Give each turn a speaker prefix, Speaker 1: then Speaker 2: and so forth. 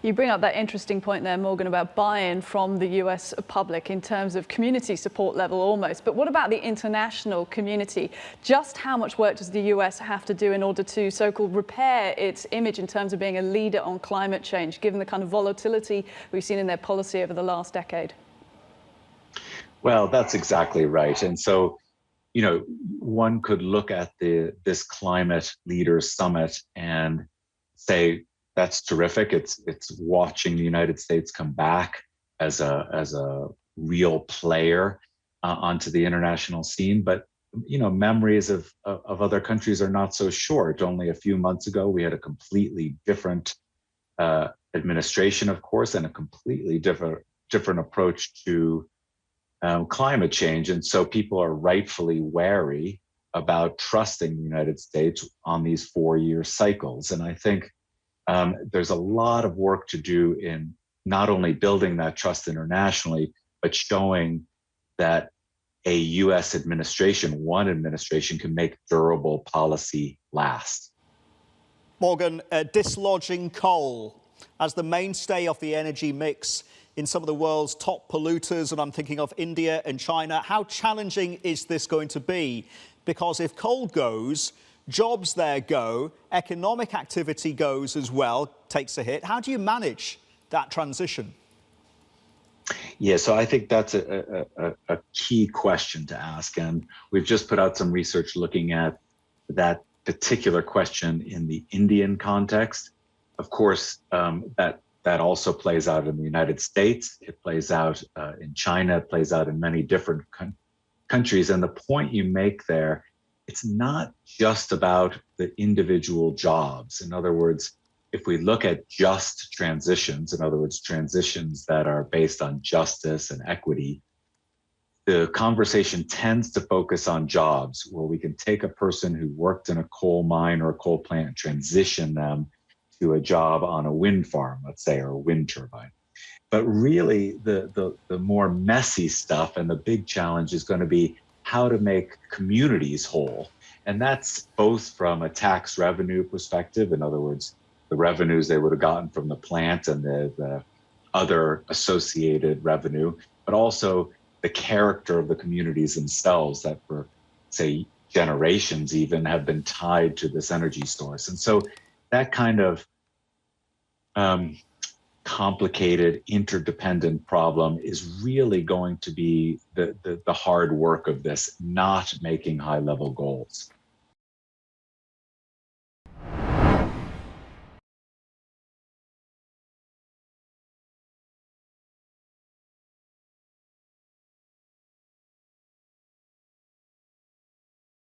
Speaker 1: You bring up that interesting point there, Morgan, about buy-in from the US public in terms of community support level almost. But what about the international community? Just how much work does the US have to do in order to so-called repair its image in terms of being a leader on climate change, given the kind of volatility we've seen in their policy over the last decade?
Speaker 2: Well, that's exactly right. And so, one could look at this climate leaders summit and say that's terrific. It's watching the United States come back as a real player onto the international scene. But memories of other countries are not so short. Only a few months ago, we had a completely different administration, of course, and a completely different approach to climate change. And so people are rightfully wary about trusting the United States on these 4-year cycles. And I think there's a lot of work to do in not only building that trust internationally, but showing that a US administration, one administration, can make durable policy last.
Speaker 3: Morgan, dislodging coal as the mainstay of the energy mix in some of the world's top polluters, and I'm thinking of India and China. How challenging is this going to be? Because if coal goes, jobs there go, economic activity goes as well, takes a hit. How do you manage that transition?
Speaker 2: Yeah, so I think that's a key question to ask. And we've just put out some research looking at that particular question in the Indian context. Of course, that also plays out in the United States. It plays out in China. It plays out in many different countries. And the point you make there, it's not just about the individual jobs. In other words, if we look at just transitions, in other words, transitions that are based on justice and equity, the conversation tends to focus on jobs, where we can take a person who worked in a coal mine or a coal plant and transition them to a job on a wind farm, let's say, or a wind turbine. But really, the more messy stuff and the big challenge is going to be how to make communities whole. And that's both from a tax revenue perspective, in other words, the revenues they would have gotten from the plant and the other associated revenue, but also the character of the communities themselves that for, say, generations even have been tied to this energy source. And so that kind of complicated, interdependent problem is really going to be the hard work of this, not making high-level goals.